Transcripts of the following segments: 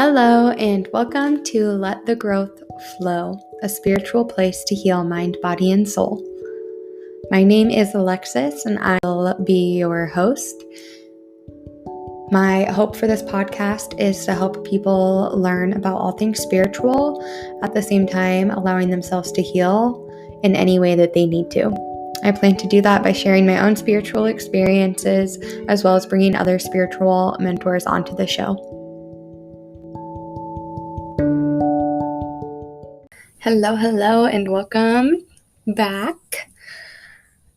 Hello, and welcome to Let the Growth Flow, a spiritual place to heal mind, body, and soul. My name is Alexis, and I'll be your host. My hope for this podcast is to help people learn about all things spiritual, at the same time, allowing themselves to heal in any way that they need to. I plan to do that by sharing my own spiritual experiences, as well as bringing other spiritual mentors onto the show. Hello, and welcome back.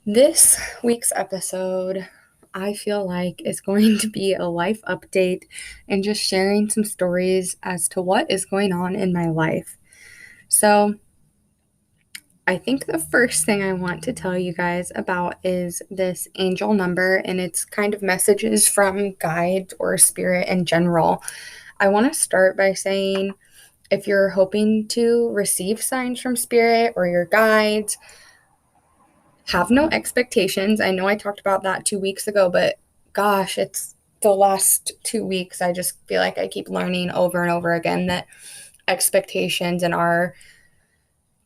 This week's episode, I feel like, is going to be a life update and just sharing some stories as to what is going on in my life. So, I think the first thing I want to tell you guys about is this angel number, and it's kind of messages from guides or spirit in general. I want to start by saying, if you're hoping to receive signs from spirit or your guides, have no expectations. I know I talked about that 2 weeks ago, but gosh, it's the last 2 weeks. I just feel like I keep learning over and over again that expectations and our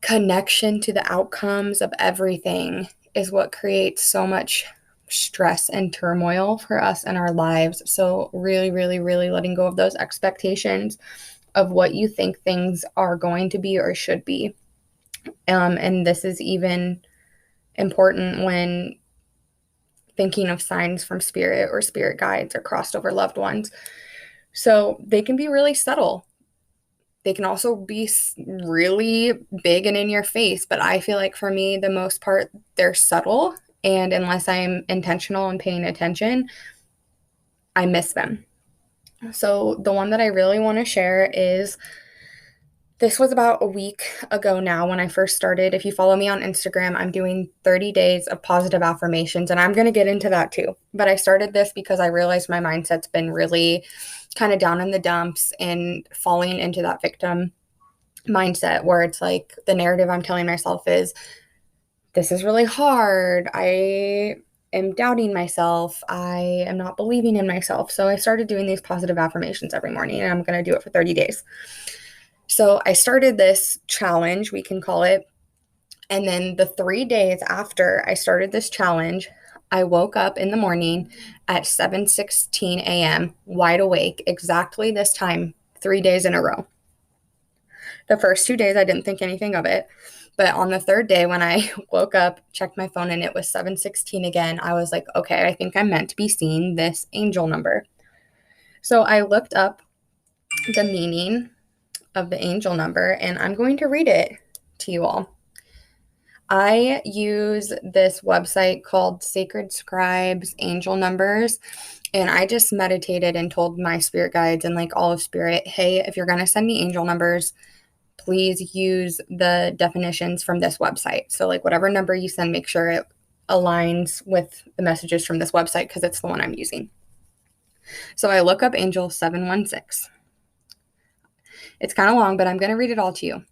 connection to the outcomes of everything is what creates so much stress and turmoil for us in our lives. So really letting go of those expectations of what you think things are going to be or should be. And this is even important when thinking of signs from spirit or spirit guides or crossed over loved ones. So they can be really subtle. They can also be really big and in your face. But I feel like for me, the most part, they're subtle. And unless I'm intentional and paying attention, I miss them. So the one that I really want to share is, this was about a week ago now when I first started. If you follow me on Instagram, I'm doing 30 days of positive affirmations, and I'm going to get into that too. But I started this because I realized my mindset's been really kind of down in the dumps and falling into that victim mindset where it's like the narrative I'm telling myself is, this is really hard. I am doubting myself. I am not believing in myself. So I started doing these positive affirmations every morning, and I'm going to do it for 30 days. So I started this challenge, we can call it. And then the 3 days after I started this challenge, I woke up in the morning at 7:16 a.m., wide awake, exactly this time, 3 days in a row. The first 2 days, I didn't think anything of it. But on the third day, when I woke up, checked my phone, and it was 7:16 again, I was like, okay, I think I'm meant to be seeing this angel number. So I looked up the meaning of the angel number, and I'm going to read it to you all. I use this website called Sacred Scribes Angel Numbers, and I just meditated and told my spirit guides and like all of spirit, hey, if you're going to send me angel numbers, please use the definitions from this website. So like whatever number you send, make sure it aligns with the messages from this website because it's the one I'm using. So I look up angel 716. It's kind of long, but I'm going to read it all to you.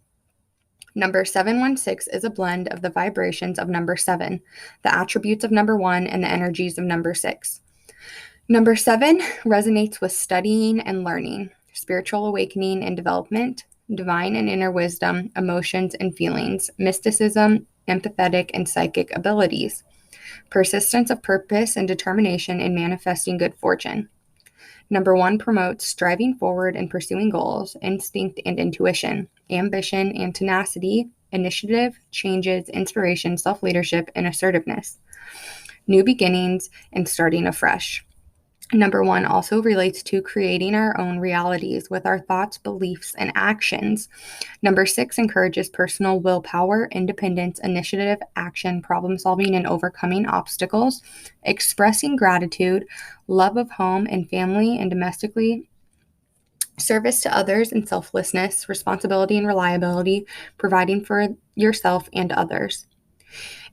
Number 716 is a blend of the vibrations of number 7, the attributes of number 1, and the energies of number 6. Number 7 resonates with studying and learning, spiritual awakening and development, divine and inner wisdom, emotions and feelings, mysticism, empathetic and psychic abilities, persistence of purpose and determination in manifesting good fortune. Number 1 promotes striving forward and pursuing goals, instinct and intuition, ambition and tenacity, initiative, changes, inspiration, self-leadership, and assertiveness, new beginnings, and starting afresh. Number 1 also relates to creating our own realities with our thoughts, beliefs, and actions. Number 6 encourages personal willpower, independence, initiative, action, problem solving, and overcoming obstacles, expressing gratitude, love of home and family and domestically, service to others and selflessness, responsibility and reliability, providing for yourself and others.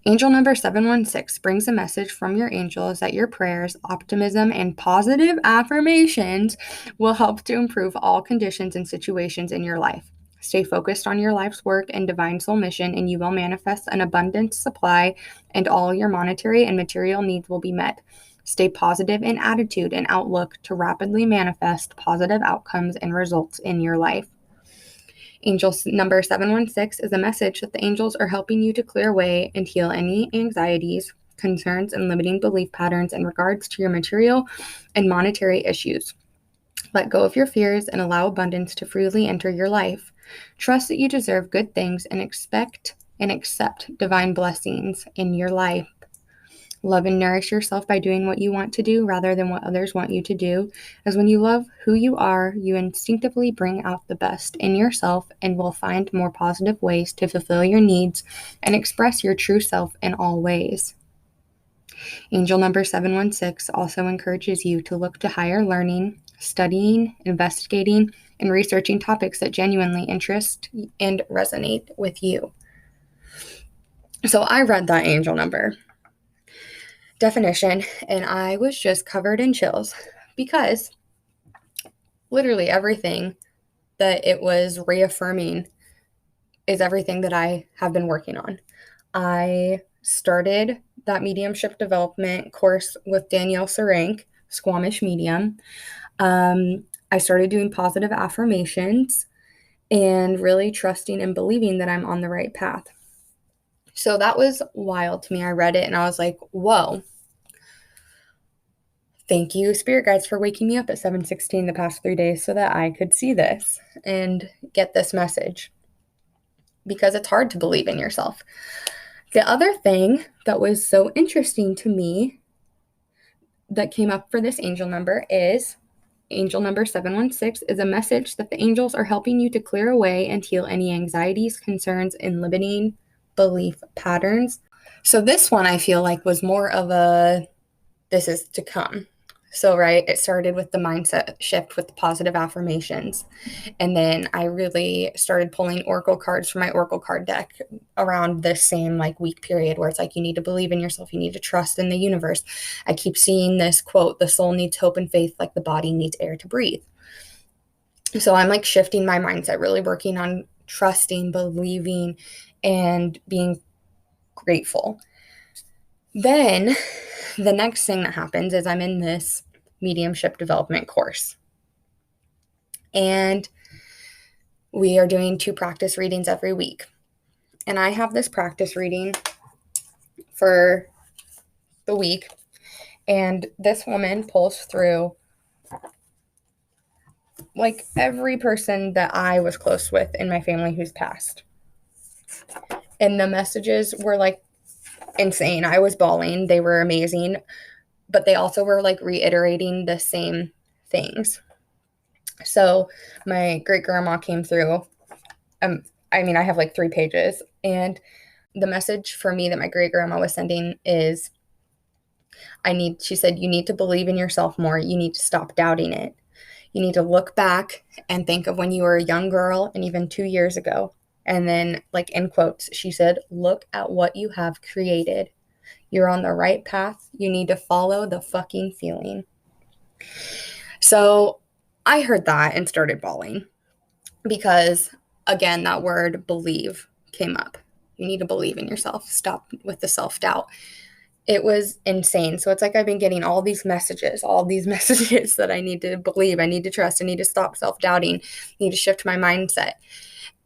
Angel number 716 brings a message from your angels that your prayers, optimism, and positive affirmations will help to improve all conditions and situations in your life. Stay focused on your life's work and divine soul mission, and you will manifest an abundant supply, and all your monetary and material needs will be met. Stay positive in attitude and outlook to rapidly manifest positive outcomes and results in your life. Angel number 716 is a message that the angels are helping you to clear away and heal any anxieties, concerns, and limiting belief patterns in regards to your material and monetary issues. Let go of your fears and allow abundance to freely enter your life. Trust that you deserve good things and expect and accept divine blessings in your life. Love and nourish yourself by doing what you want to do rather than what others want you to do, as when you love who you are, you instinctively bring out the best in yourself and will find more positive ways to fulfill your needs and express your true self in all ways. Angel number 716 also encourages you to look to higher learning, studying, investigating, and researching topics that genuinely interest and resonate with you. So I read that angel number definition and I was just covered in chills because literally everything that it was reaffirming is everything that I have been working on. I started that mediumship development course with Danielle Sarank, Squamish Medium. I started doing positive affirmations and really trusting and believing that I'm on the right path. So that was wild to me. I read it and I was like, whoa. Thank you, Spirit Guides, for waking me up at 7:16 the past 3 days so that I could see this and get this message, because it's hard to believe in yourself. The other thing that was so interesting to me that came up for this angel number is angel number 716 is a message that the angels are helping you to clear away and heal any anxieties, concerns, and limiting belief patterns. So this one I feel like was more of a this is to come. So, right, it started with the mindset shift with the positive affirmations. And then I really started pulling oracle cards from my oracle card deck around this same like week period where it's like, you need to believe in yourself. You need to trust in the universe. I keep seeing this quote, the soul needs hope and faith like the body needs air to breathe. So I'm like shifting my mindset, really working on trusting, believing, and being grateful. Then the next thing that happens is I'm in this mediumship development course. And we are doing 2 practice readings every week. And I have this practice reading for the week. And this woman pulls through like every person that I was close with in my family who's passed. And the messages were like insane. I was bawling. They were amazing. But they also were like reiterating the same things. So my great grandma came through. I have like 3 pages. And the message for me that my great grandma was sending is she said, you need to believe in yourself more. You need to stop doubting it. You need to look back and think of when you were a young girl and even 2 years ago. And then, like in quotes, she said, look at what you have created. You're on the right path. You need to follow the fucking feeling. So I heard that and started bawling because, again, that word believe came up. You need to believe in yourself. Stop with the self-doubt. It was insane. So it's like I've been getting all these messages that I need to believe, I need to trust, I need to stop self-doubting, I need to shift my mindset.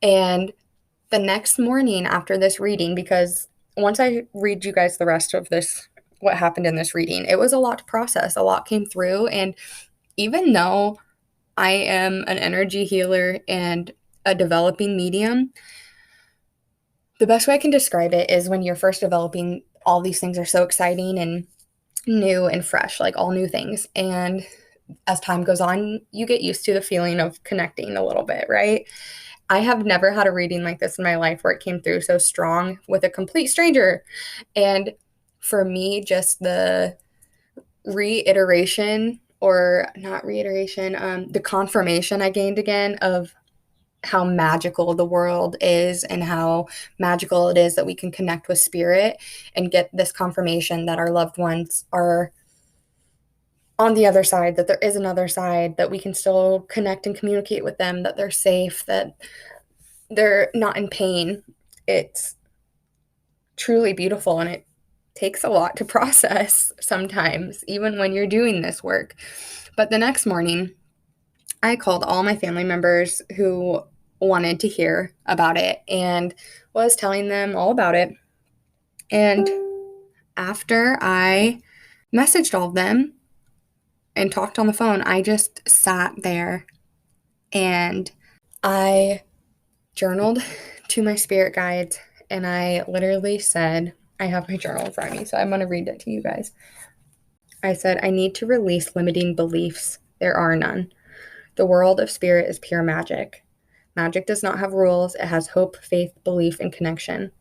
And the next morning after this reading, because once I read you guys the rest of this, what happened in this reading, it was a lot to process. A lot came through. And even though I am an energy healer and a developing medium, the best way I can describe it is when you're first developing, all these things are so exciting and new and fresh, like all new things. And as time goes on, you get used to the feeling of connecting a little bit, right? I have never had a reading like this in my life where it came through so strong with a complete stranger. And for me, just the reiteration, or not reiteration, the confirmation I gained again of how magical the world is and how magical it is that we can connect with spirit and get this confirmation that our loved ones are on the other side, that there is another side, that we can still connect and communicate with them, that they're safe, that they're not in pain. It's truly beautiful, and it takes a lot to process sometimes, even when you're doing this work. But the next morning, I called all my family members who wanted to hear about it and was telling them all about it. And after I messaged all of them and talked on the phone, I just sat there and I journaled to my spirit guides, and I literally said, I have my journal in front of me, so I'm going to read it to you guys. I said, I need to release limiting beliefs. There are none. The world of spirit is pure magic. Magic does not have rules. It has hope, faith, belief, and connection.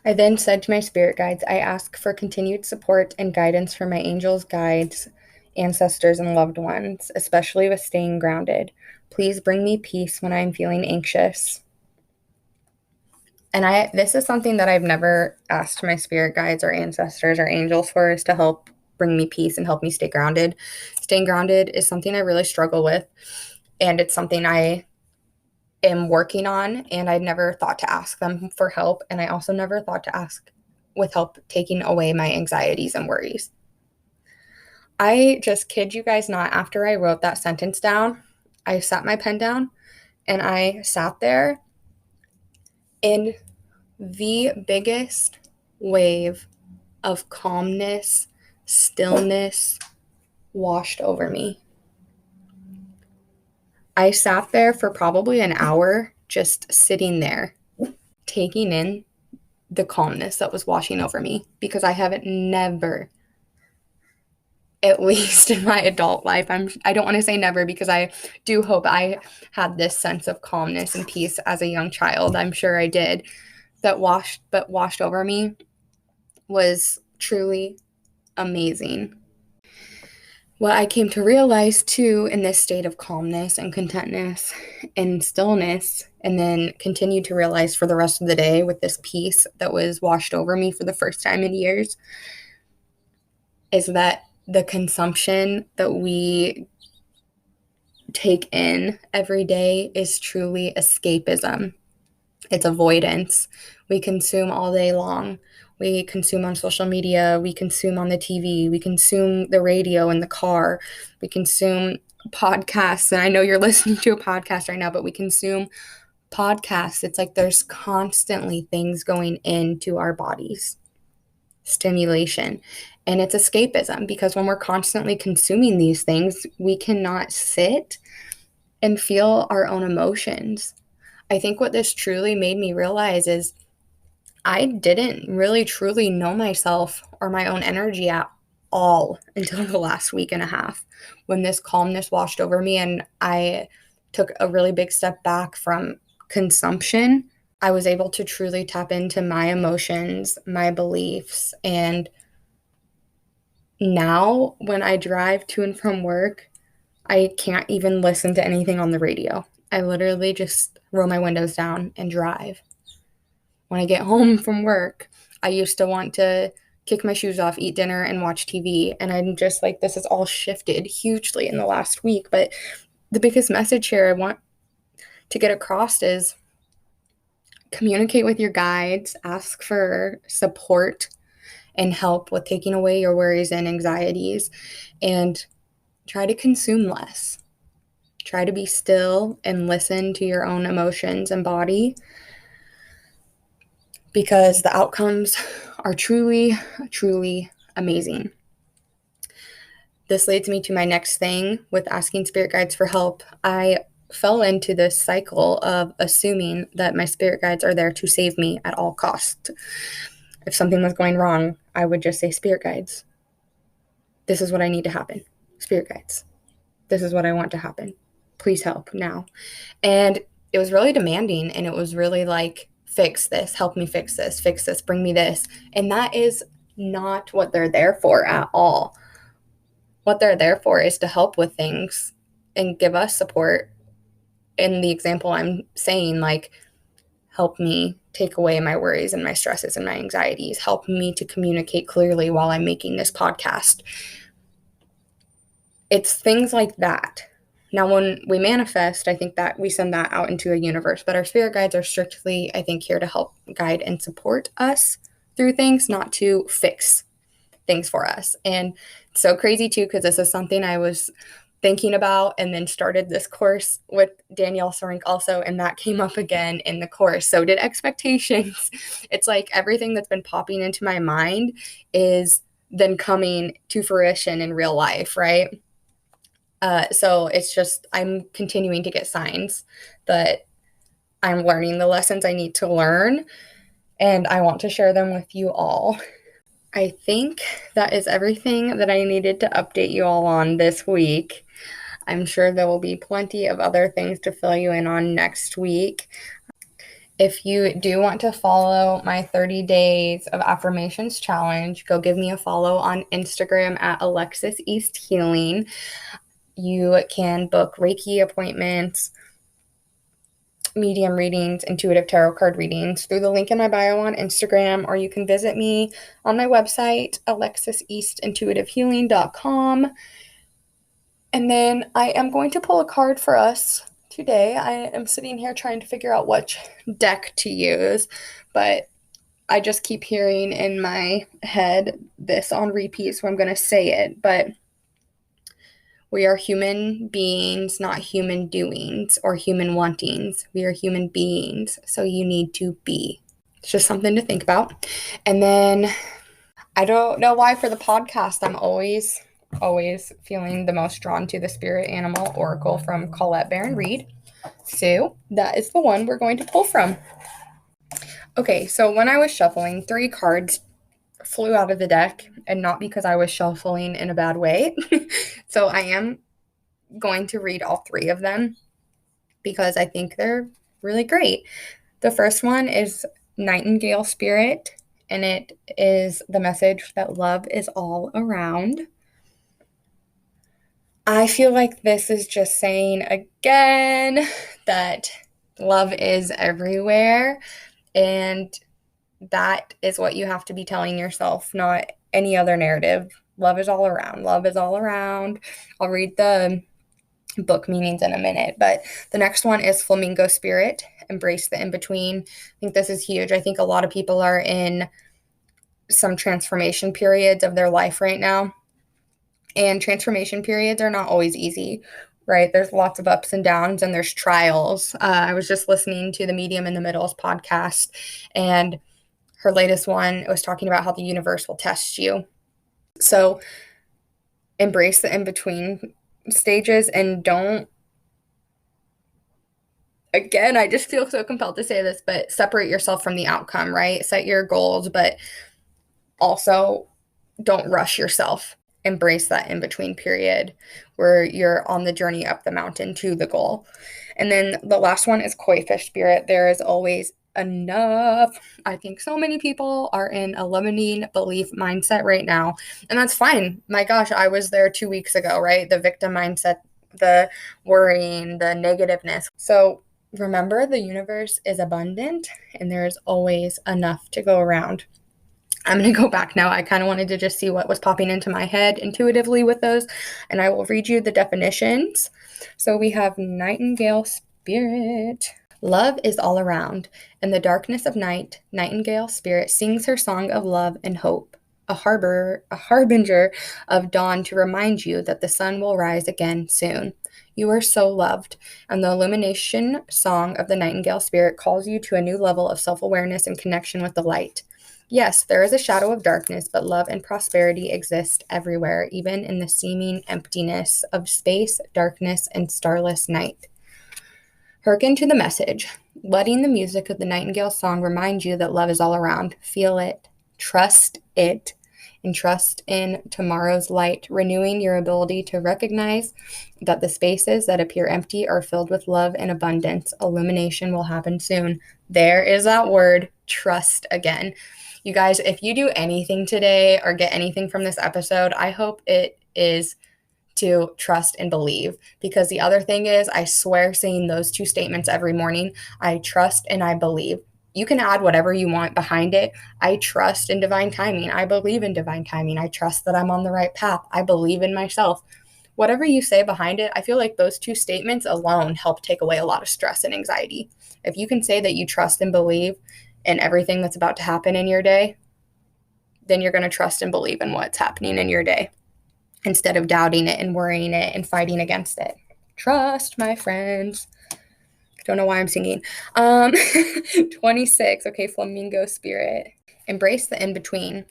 I then said to my spirit guides, I ask for continued support and guidance from my angels, guides, ancestors, and loved ones, especially with staying grounded. Please bring me peace when I am feeling anxious. And this is something that I've never asked my spirit guides or ancestors or angels for, is to help bring me peace and help me stay grounded. Staying grounded is something I really struggle with, and it's something I am working on, and I've never thought to ask them for help, and I also never thought to ask with help taking away my anxieties and worries. I just kid you guys not, after I wrote that sentence down, I sat my pen down and I sat there, and the biggest wave of calmness, stillness washed over me. I sat there for probably an hour, just sitting there, taking in the calmness that was washing over me, because I haven't never, at least in my adult life, I don't want to say never, because I do hope I had this sense of calmness and peace as a young child. I'm sure I did. That washed over me was truly amazing. What I came to realize too, in this state of calmness and contentness and stillness, and then continued to realize for the rest of the day with this peace that was washed over me for the first time in years, is that the consumption that we take in every day is truly escapism. It's avoidance. We consume all day long. We consume on social media. We consume on the TV. We consume the radio in the car. We consume podcasts. And I know you're listening to a podcast right now, but we consume podcasts. It's like there's constantly things going into our bodies, stimulation. And it's escapism, because when we're constantly consuming these things, we cannot sit and feel our own emotions. I think what this truly made me realize is I didn't really truly know myself or my own energy at all until the last week and a half, when this calmness washed over me and I took a really big step back from consumption. I was able to truly tap into my emotions, my beliefs, and now when I drive to and from work, I can't even listen to anything on the radio. I literally just roll my windows down and drive. When I get home from work, I used to want to kick my shoes off, eat dinner, and watch TV. And I'm just like, this has all shifted hugely in the last week. But the biggest message here I want to get across is communicate with your guides, ask for support and help with taking away your worries and anxieties, and try to consume less. Try to be still and listen to your own emotions and body, because the outcomes are truly, truly amazing. This leads me to my next thing with asking spirit guides for help. I fell into this cycle of assuming that my spirit guides are there to save me at all costs. If something was going wrong, I would just say, spirit guides, this is what I need to happen. Spirit guides, this is what I want to happen. Please help now. And it was really demanding, and it was really like, fix this, help me fix this, bring me this. And that is not what they're there for at all. What they're there for is to help with things and give us support. In the example I'm saying, like, help me take away my worries and my stresses and my anxieties, help me to communicate clearly while I'm making this podcast. It's things like that. Now, when we manifest, I think that we send that out into a universe, but our spirit guides are strictly, I think, here to help guide and support us through things, not to fix things for us. And it's so crazy too, because this is something I was thinking about and then started this course with Danielle Sorink also, and that came up again in the course. So did expectations. It's like everything that's been popping into my mind is then coming to fruition in real life, right? So it's just, I'm continuing to get signs that I'm learning the lessons I need to learn, and I want to share them with you all. I think that is everything that I needed to update you all on this week. I'm sure there will be plenty of other things to fill you in on next week. If you do want to follow my 30 Days of Affirmations Challenge, go give me a follow on Instagram at Alexis East Healing. You can book Reiki appointments, medium readings, intuitive tarot card readings through the link in my bio on Instagram, or you can visit me on my website, alexiseastintuitivehealing.com. And then I am going to pull a card for us today. I am sitting here trying to figure out which deck to use, but I just keep hearing in my head this on repeat, so I'm going to say it. But we are human beings, not human doings or human wantings. We are human beings, so you need to be. It's just something to think about. And then I don't know why for the podcast, I'm always feeling the most drawn to the Spirit Animal Oracle from Colette Baron Reid. So that is the one we're going to pull from. Okay, so when I was shuffling, 3 cards flew out of the deck, and not because I was shuffling in a bad way. So I am going to read all 3 of them because I think they're really great. The first one is Nightingale Spirit, and it is the message that love is all around. I feel like this is just saying again that love is everywhere, and that is what you have to be telling yourself, not any other narrative. Love is all around. Love is all around. I'll read the book meanings in a minute, but the next one is Flamingo Spirit, embrace the in-between. I think this is huge. I think a lot of people are in some transformation periods of their life right now, and transformation periods are not always easy, right? There's lots of ups and downs, and there's trials. I was just listening to the Medium in the Middle's podcast, and her latest one was talking about how the universe will test you. So embrace the in-between stages, and don't, again, I just feel so compelled to say this, but separate yourself from the outcome, right? Set your goals, but also don't rush yourself. Embrace that in-between period where you're on the journey up the mountain to the goal. And then the last one is Koi Fish Spirit. There is always enough. I think so many people are in a limiting belief mindset right now, and that's fine. My gosh, I was there 2 weeks ago, right? The victim mindset, the worrying, the negativeness. So remember, the universe is abundant, and there's always enough to go around. I'm going to go back now. I kind of wanted to just see what was popping into my head intuitively with those, and I will read you the definitions. So we have Nightingale Spirit. Love is all around. In the darkness of night, Nightingale Spirit sings her song of love and hope, a harbinger of dawn to remind you that the sun will rise again soon. You are so loved, and the illumination song of the Nightingale Spirit calls you to a new level of self-awareness and connection with the light. Yes, there is a shadow of darkness, but love and prosperity exist everywhere, even in the seeming emptiness of space, darkness, and starless night. Hearken to the message, letting the music of the Nightingale song remind you that love is all around. Feel it, and trust in tomorrow's light, renewing your ability to recognize that the spaces that appear empty are filled with love and abundance. Illumination will happen soon. There is that word, trust again. You guys, if you do anything today or get anything from this episode, I hope it is to trust and believe, because the other thing is, I swear, saying those 2 statements every morning, I trust and I believe. You can add whatever you want behind it. I trust in divine timing. I believe in divine timing. I trust that I'm on the right path. I believe in myself. Whatever you say behind it, I feel like those 2 statements alone help take away a lot of stress and anxiety. If you can say that you trust and believe in everything that's about to happen in your day, then you're going to trust and believe in what's happening in your day instead of doubting it and worrying it and fighting against it. Trust, my friends. Don't know why I'm singing. 26. Okay, flamingo spirit. Embrace the in-between.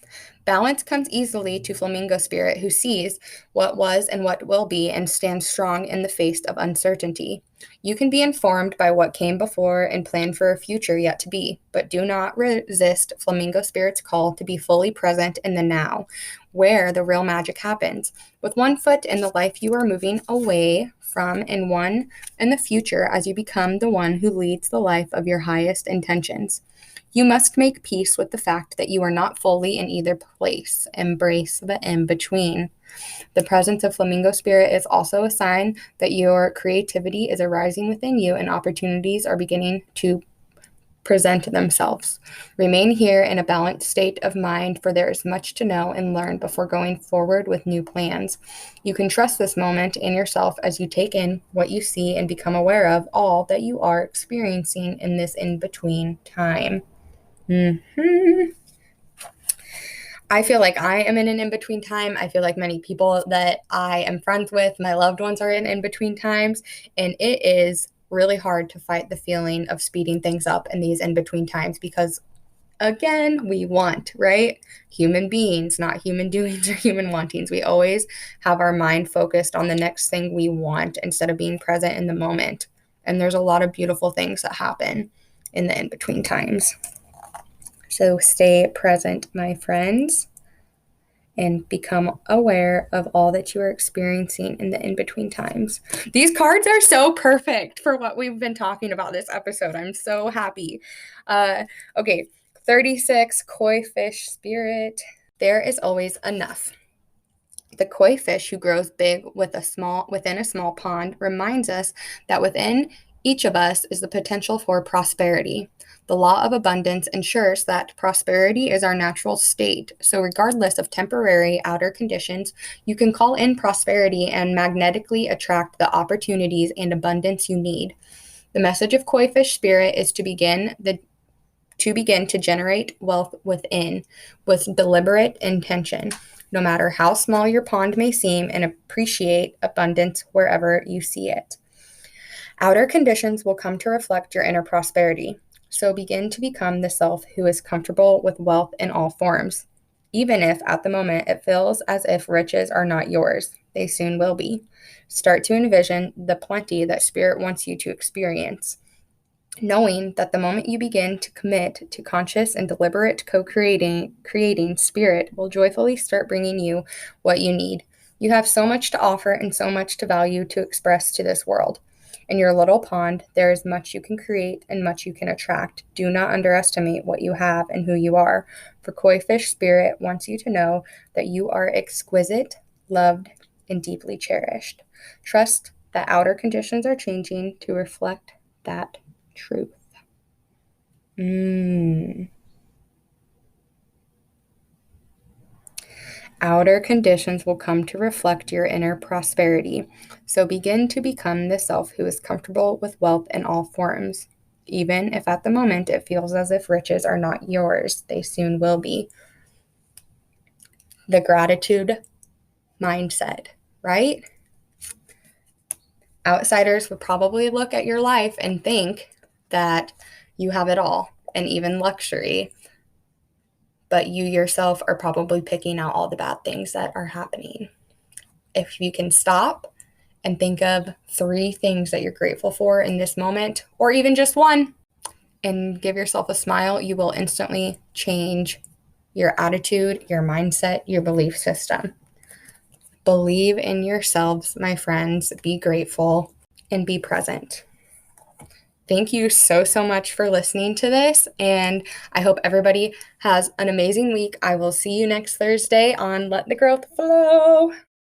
Balance comes easily to flamingo spirit, who sees what was and what will be and stands strong in the face of uncertainty. You can be informed by what came before and plan for a future yet to be, but do not resist flamingo spirit's call to be fully present in the now, where the real magic happens. With one foot in the life you are moving away from and one in the future as you become the one who leads the life of your highest intentions. You must make peace with the fact that you are not fully in either place. Embrace the in-between. The presence of flamingo spirit is also a sign that your creativity is arising within you and opportunities are beginning to present themselves. Remain here in a balanced state of mind, for there is much to know and learn before going forward with new plans. You can trust this moment in yourself as you take in what you see and become aware of all that you are experiencing in this in-between time. I feel like I am in an in-between time. I feel like many people that I am friends with, my loved ones, are in in-between times, and it is really hard to fight the feeling of speeding things up in these in-between times because, again, we want, right? Human beings, not human doings or human wantings. We always have our mind focused on the next thing we want instead of being present in the moment. And there's a lot of beautiful things that happen in the in-between times. So stay present, my friends, and become aware of all that you are experiencing in the in-between times. These cards are so perfect for what we've been talking about this episode. I'm so happy. Okay, 36, koi fish spirit. There is always enough. The koi fish who grows big within a small pond reminds us that within each of us is the potential for prosperity. The law of abundance ensures that prosperity is our natural state. So regardless of temporary outer conditions, you can call in prosperity and magnetically attract the opportunities and abundance you need. The message of koi fish spirit is to begin to generate wealth within with deliberate intention, no matter how small your pond may seem, and appreciate abundance wherever you see it. Outer conditions will come to reflect your inner prosperity. So begin to become the self who is comfortable with wealth in all forms. Even if at the moment it feels as if riches are not yours, they soon will be. Start to envision the plenty that Spirit wants you to experience, knowing that the moment you begin to commit to conscious and deliberate creating, Spirit will joyfully start bringing you what you need. You have so much to offer and so much to value to express to this world. In your little pond, there is much you can create and much you can attract. Do not underestimate what you have and who you are, for koi fish spirit wants you to know that you are exquisite, loved, and deeply cherished. Trust that outer conditions are changing to reflect that truth. Outer conditions will come to reflect your inner prosperity. So begin to become the self who is comfortable with wealth in all forms. Even if at the moment it feels as if riches are not yours, they soon will be. The gratitude mindset, right? Outsiders would probably look at your life and think that you have it all and even luxury, but you yourself are probably picking out all the bad things that are happening. If you can stop and think of 3 things that you're grateful for in this moment, or even just one, and give yourself a smile, you will instantly change your attitude, your mindset, your belief system. Believe in yourselves, my friends. Be grateful and be present. Thank you so much for listening to this, and I hope everybody has an amazing week. I will see you next Thursday on Let the Growth Flow.